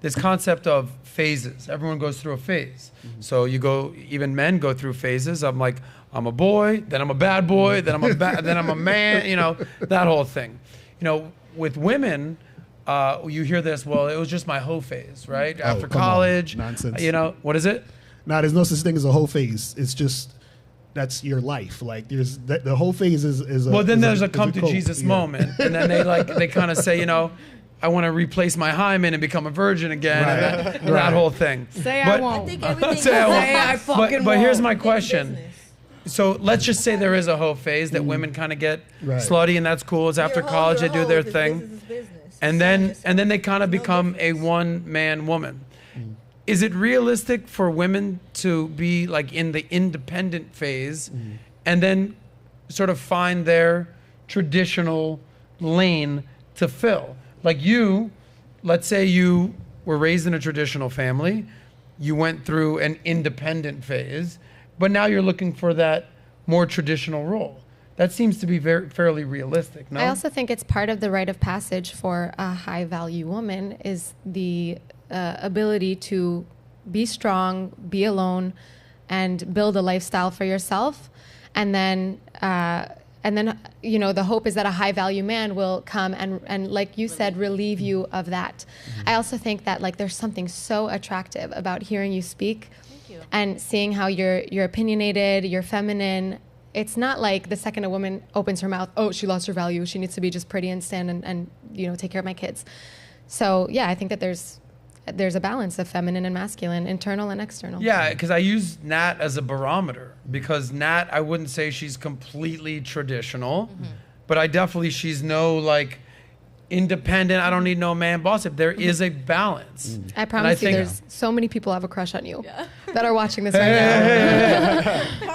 this concept of phases. Everyone goes through a phase. So even men go through phases. I'm like, I'm a boy, then I'm a bad boy, then I'm a man, that whole thing. With women, you hear this, well, it was just my hoe phase, right? After college. Nonsense. What is it? No, there's no such thing as a hoe phase. It's just, that's your life. Like the whole phase is a, well, then there's a a come to Jesus moment, and then they kind of say, I want to replace my hymen and become a virgin again, Right. and that whole thing. I won't. I think everything Say I won't. I fucking But here's won't. my question. Business. So let's just say there is a hoe phase that women kind of get Right. slutty, and that's cool. It's after You're a hoe, college, they you're a do their hoe, 'cause thing, business is business. and then they kind of become a one-man woman. Is it realistic for women to be like in the independent phase, and then sort of find their traditional lane to fill? Like let's say you were raised in a traditional family, you went through an independent phase, but now you're looking for that more traditional role. That seems to be fairly realistic, no? I also think it's part of the rite of passage for a high-value woman is the ability to be strong, be alone, and build a lifestyle for yourself. And then the hope is that a high-value man will come and like you said, relieve you of that. I also think that there's something so attractive about hearing you speak and seeing how you're opinionated, you're feminine. It's not like the second a woman opens her mouth, oh, she lost her value. She needs to be just pretty and stand and take care of my kids. So yeah, I think that there's a balance of feminine and masculine, internal and external. Yeah, because I use Nat as a barometer, because Nat, I wouldn't say she's completely traditional, but she's no independent, I don't need no man boss. If there is a balance. I promise you, there's so many people have a crush on you that are watching this right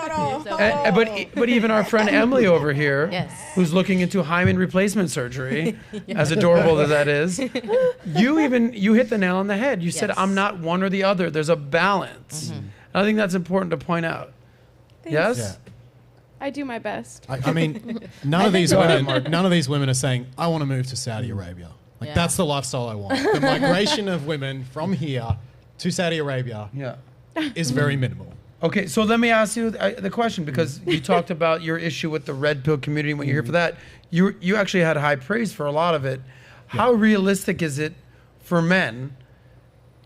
now. But even our friend Emily over here, Yes. who's looking into hymen replacement surgery, as adorable as that is, you hit the nail on the head. You said, Yes. I'm not one or the other. There's a balance. And I think that's important to point out. Thanks. Yes? Yeah. I do my best. I mean, none of these women are saying, I want to move to Saudi Arabia. Yeah. That's the lifestyle I want. The migration of women from here to Saudi Arabia Yeah. is very minimal. Okay, so let me ask you the question, because you talked about your issue with the red pill community. When you're here for that, you actually had high praise for a lot of it. How realistic is it for men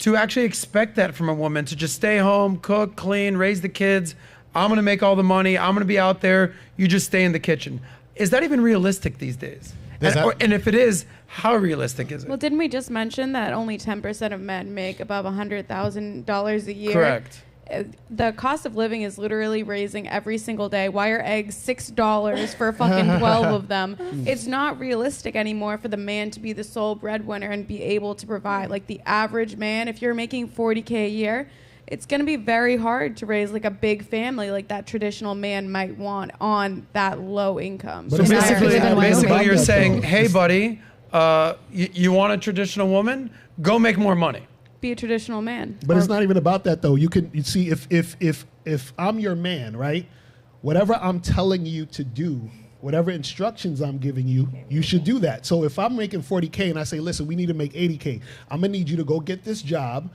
to actually expect that from a woman, to just stay home, cook, clean, raise the kids? I'm going to make all the money. I'm going to be out there. You just stay in the kitchen. Is that even realistic these days? And if it is, how realistic is it? Well, didn't we just mention that only 10% of men make above $100,000 a year? Correct. The cost of living is literally raising every single day. Why are eggs $6 for fucking 12 of them? It's not realistic anymore for the man to be the sole breadwinner and be able to provide. Like the average man, if you're making $40K a year, it's going to be very hard to raise a big family like that traditional man might want on that low income. So basically you're saying, hey, buddy, you want a traditional woman? Go make more money. Be a traditional man. But it's not even about that, though. You see, if I'm your man, right? Whatever I'm telling you to do, whatever instructions I'm giving you, you should do that. So if I'm making 40K and I say, listen, we need to make 80K, I'm gonna need you to go get this job,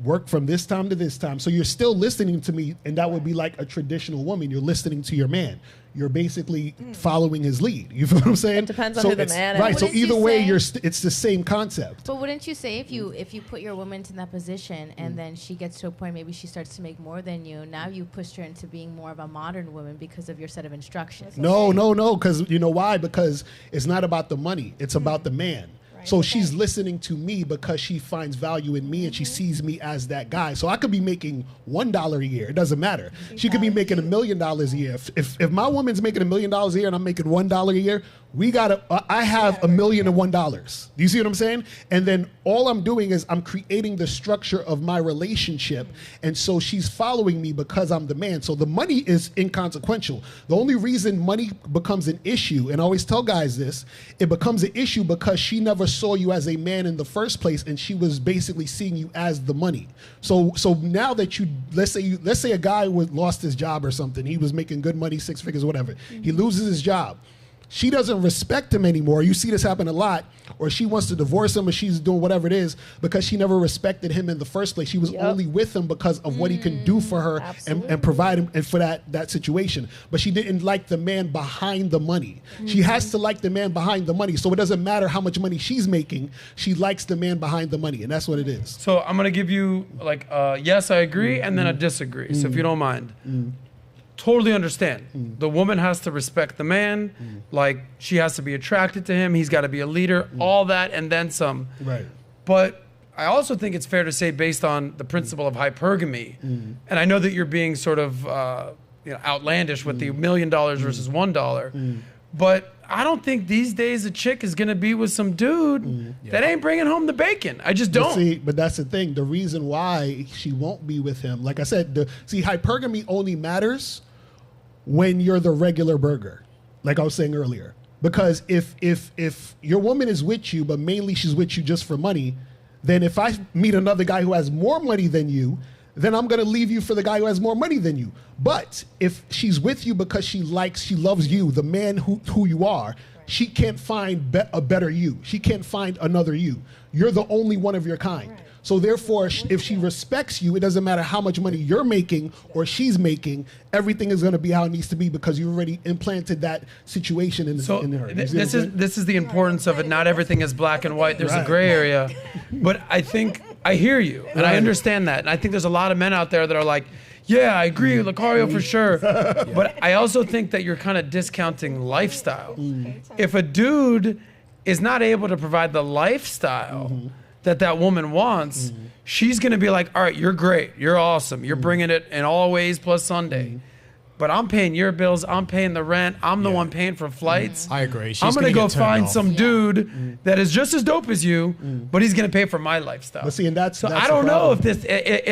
work from this time to this time. So you're still listening to me, and that would be like a traditional woman. You're listening to your man. You're basically following his lead. You feel what I'm saying? It depends on who the man is. Right. So Wouldn't you either way, say- it's the same concept. But wouldn't you say if you put your woman in that position and then she gets to a point, maybe she starts to make more than you, now you pushed her into being more of a modern woman because of your set of instructions? No. Because you know why? Because it's not about the money. It's about the man. So she's listening to me because she finds value in me and she sees me as that guy. So I could be making $1 a year. It doesn't matter. She could be making $1 million a year. If my woman's making $1 million a year and I'm making $1 a year, I have $1,001,001. Do you see what I'm saying? And then all I'm doing is I'm creating the structure of my relationship. And so she's following me because I'm the man. So the money is inconsequential. The only reason money becomes an issue, and I always tell guys this, it becomes an issue because she never saw you as a man in the first place, and she was basically seeing you as the money. So now that let's say a guy lost his job or something, he was making good money, 6 figures, whatever. He loses his job. she doesn't respect him anymore. You see this happen a lot, or she wants to divorce him, or she's doing whatever it is because she never respected him in the first place. She was only with him because of what he can do for her and provide him and for that situation. But she didn't like the man behind the money. She has to like the man behind the money. So it doesn't matter how much money she's making. She likes the man behind the money, and that's what it is. So I'm gonna give you like yes, I agree, and then a disagree. So if you don't mind. Totally understand. The woman has to respect the man. Like, she has to be attracted to him. He's got to be a leader, all that, and then some. Right. But I also think it's fair to say, based on the principle of hypergamy, and I know that you're being sort of outlandish with the $1 million versus $1, but I don't think these days a chick is going to be with some dude that ain't bringing home the bacon. I just don't. But that's the thing. The reason why she won't be with him, like I said, hypergamy only matters when you're the regular burger, like I was saying earlier. Because if your woman is with you, but mainly she's with you just for money, then if I meet another guy who has more money than you, then I'm going to leave you for the guy who has more money than you. But if she's with you because she loves you, the man who you are, she can't find a better you. She can't find another you. You're the only one of your kind. So therefore, if she respects you, it doesn't matter how much money you're making or she's making, everything is going to be how it needs to be because you already implanted that situation in her. This is the importance of it. Not everything is black and white. There's a gray area. But I think I hear you, and I understand that. And I think there's a lot of men out there that are like, yeah, I agree, Locario for sure. But I also think that you're kind of discounting lifestyle. If a dude is not able to provide the lifestyle that woman wants, she's going to be like, all right, you're great. You're awesome. You're bringing it in all ways plus Sunday. But I'm paying your bills. I'm paying the rent. I'm the one paying for flights. I agree. I'm going to go find some dude that is just as dope as you, but he's going to pay for my lifestyle. But see, and that's I don't know if this,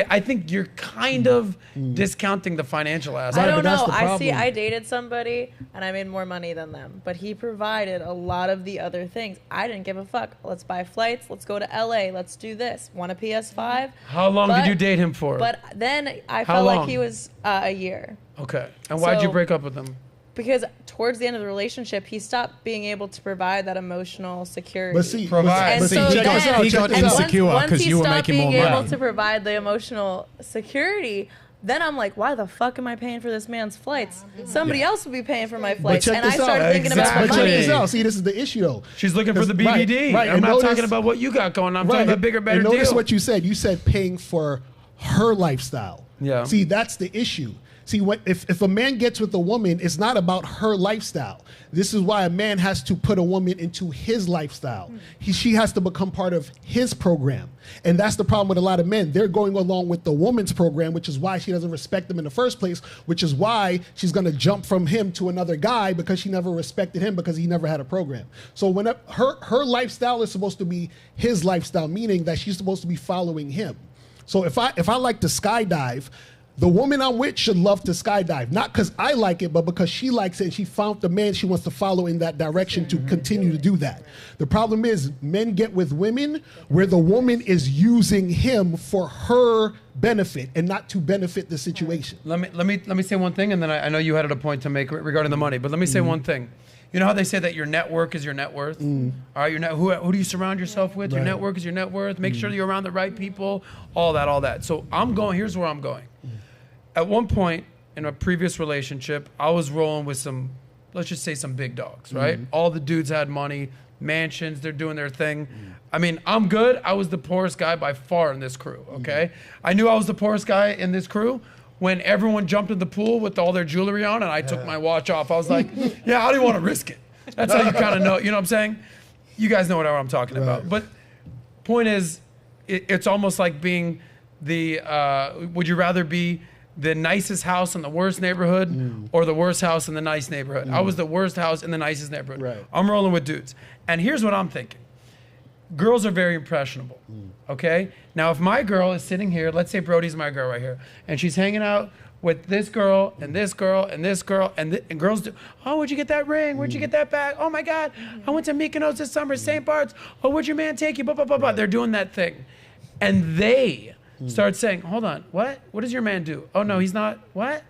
I think you're kind of discounting the financial aspect. I don't know. I dated somebody and I made more money than them, but he provided a lot of the other things. I didn't give a fuck. Let's buy flights. Let's go to LA. Let's do this. Want a PS5? How long did you date him for? But then I felt like he was a year. Okay. And why'd you break up with him? Because towards the end of the relationship, he stopped being able to provide that emotional security. But see, he got insecure because you were making more money. Once he stopped being able to provide the emotional security, then I'm like, why the fuck am I paying for this man's flights? Somebody else would be paying for my flights. And I started thinking about But money. check this out. See, this is the issue, though. She's looking for the BBD. Right. I'm not talking about what you got going on. I'm talking about bigger, better and notice deal. what you said. You said paying for her lifestyle. Yeah. See, that's the issue. See, if a man gets with a woman, it's not about her lifestyle. This is why a man has to put a woman into his lifestyle. She has to become part of his program. And that's the problem with a lot of men. They're going along with the woman's program, which is why she doesn't respect them in the first place, which is why she's going to jump from him to another guy because she never respected him because he never had a program. So when her lifestyle is supposed to be his lifestyle, meaning that she's supposed to be following him. So if I like to skydive, the woman I'm with should love to skydive, not because I like it, but because she likes it and she found the man she wants to follow in that direction to continue to do that. The problem is men get with women where the woman is using him for her benefit and not to benefit the situation. Let me say one thing, and then I know you had a point to make regarding the money, but let me say one thing. You know how they say that your network is your net worth? All right, who do you surround yourself with? Your network is your net worth. Make sure you're around the right people, all that. So here's where I'm going. At one point in a previous relationship, I was rolling with some, let's just say some big dogs, right? All the dudes had money, mansions, they're doing their thing. I mean, I'm good. I was the poorest guy by far in this crew, okay? I knew I was the poorest guy in this crew when everyone jumped in the pool with all their jewelry on and I took my watch off. I was like, yeah, I didn't want to risk it. That's how you kind of know, you know what I'm saying? You guys know what I'm talking about. But point is, it's almost like being the, would you rather be the nicest house in the worst neighborhood or the worst house in the nice neighborhood? I was the worst house in the nicest neighborhood. Right. I'm rolling with dudes. And here's what I'm thinking. Girls are very impressionable, okay? Now, if my girl is sitting here, let's say Brody's my girl right here, and she's hanging out with this girl and this girl and this girl, and girls do, oh, where'd you get that ring? Where'd you get that bag? Oh my God, I went to Mykonos this summer, St. Bart's. Oh, where'd your man take you? Blah, blah, blah, blah. They're doing that thing. And they start saying, hold on, what? What does your man do? Oh no, he's not, what?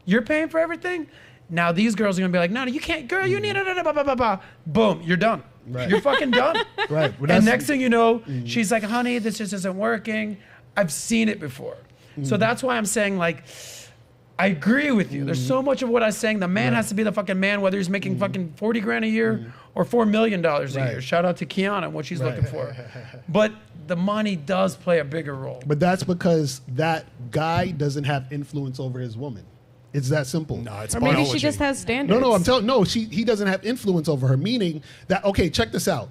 You're paying for everything? Now these girls are gonna be like, no, you can't, girl, you need it. Boom, you're done. Right. You're fucking done. Right. Well, And next thing you know, she's like, honey, this just isn't working. I've seen it before. So that's why I'm saying, like, I agree with you. There's so much of what I'm saying. The man has to be the fucking man, whether he's making fucking 40 grand a year or $4 million a year. Shout out to Kiana and what she's looking for. But the money does play a bigger role. But that's because that guy doesn't have influence over his woman. It's that simple. No, it's Or maybe biology. she just has standards. No, I'm telling. No, he doesn't have influence over her. Meaning that, okay, check this out.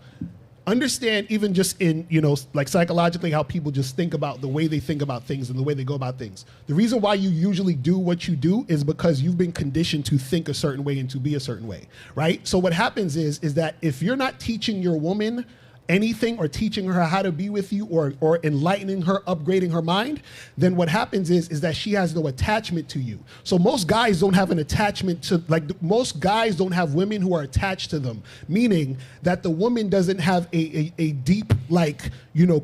Understand, even just in, like psychologically, how people just think about the way they think about things and the way they go about things. The reason why you usually do what you do is because you've been conditioned to think a certain way and to be a certain way, right? So what happens is that if you're not teaching your woman anything or teaching her how to be with you or enlightening her, upgrading her mind, then what happens is that she has no attachment to you. So most guys don't have an attachment to, most guys don't have women who are attached to them, meaning that the woman doesn't have a deep,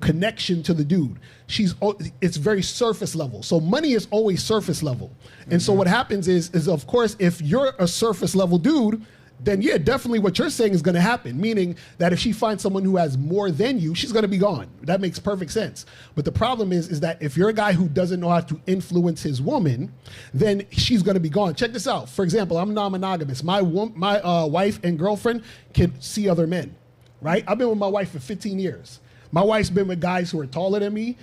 connection to the dude. It's very surface level. So money is always surface level. And so what happens is of course, if you're a surface level dude, then yeah, definitely what you're saying is going to happen. Meaning that if she finds someone who has more than you, she's going to be gone. That makes perfect sense. But the problem is that if you're a guy who doesn't know how to influence his woman, then she's going to be gone. Check this out. For example, I'm non-monogamous. My wife and girlfriend can see other men, right? I've been with my wife for 15 years. My wife's been with guys who are taller than me.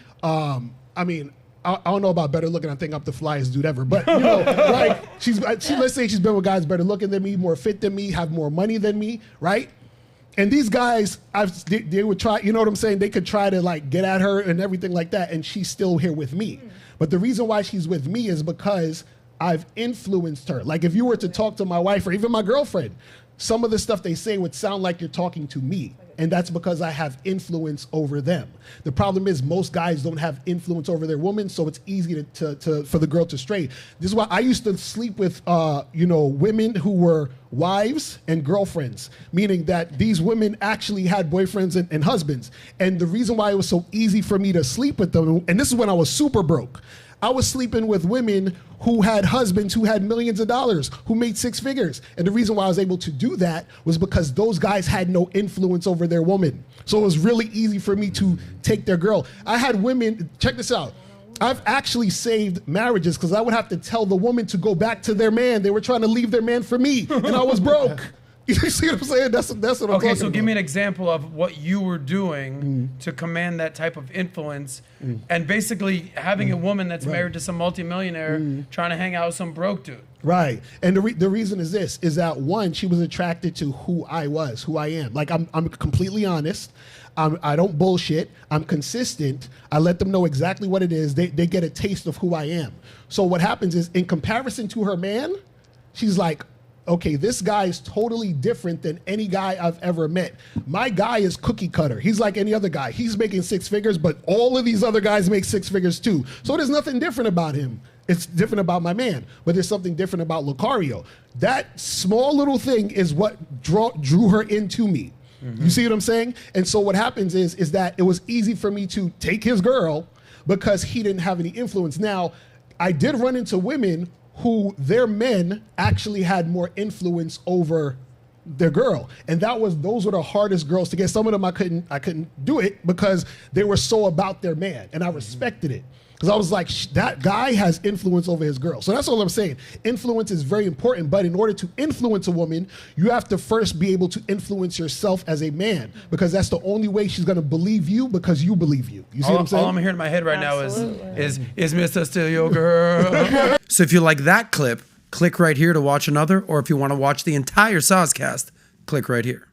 I don't know about better looking. I think I'm the flyest dude ever. But, let's say she's been with guys better looking than me, more fit than me, have more money than me, right? And these guys, they would try, you know what I'm saying? They could try to get at her and everything like that, and she's still here with me. But the reason why she's with me is because I've influenced her. Like if you were to talk to my wife or even my girlfriend, some of the stuff they say would sound like you're talking to me. And that's because I have influence over them. The problem is most guys don't have influence over their woman, so it's easy for the girl to stray. This is why I used to sleep with, women who were wives and girlfriends, meaning that these women actually had boyfriends and husbands. And the reason why it was so easy for me to sleep with them, and this is when I was super broke, I was sleeping with women who had husbands who had millions of dollars, who made six figures. And the reason why I was able to do that was because those guys had no influence over their woman. So it was really easy for me to take their girl. I had women, check this out. I've actually saved marriages because I would have to tell the woman to go back to their man. They were trying to leave their man for me, and I was broke. You see what I'm saying? That's what I'm talking about. Okay, so give me an example of what you were doing to command that type of influence, and basically having a woman that's married to some multimillionaire trying to hang out with some broke dude. Right, and the reason is this: is that one, she was attracted to who I was, who I am. Like I'm completely honest. I don't bullshit. I'm consistent. I let them know exactly what it is. They get a taste of who I am. So what happens is, in comparison to her man, she's like, okay, this guy is totally different than any guy I've ever met. My guy is cookie cutter. He's like any other guy. He's making six figures, but all of these other guys make six figures too. So there's nothing different about him. It's different about my man, but there's something different about Locario. That small little thing is what drew her into me. You see what I'm saying? And so what happens is that it was easy for me to take his girl because he didn't have any influence. Now, I did run into women who their men actually had more influence over their girl, and those were the hardest girls to get. Some of them I couldn't do it because they were so about their man, and I respected it because I was like, that guy has influence over his girl. So that's all I'm saying. Influence is very important, but in order to influence a woman, you have to first be able to influence yourself as a man, because that's the only way she's going to believe you, because you believe you. You see what I'm saying? All I'm hearing in my head right now is Mr. Still Your Girl. So if you like that clip, click right here to watch another, or if you want to watch the entire SOSCast, click right here.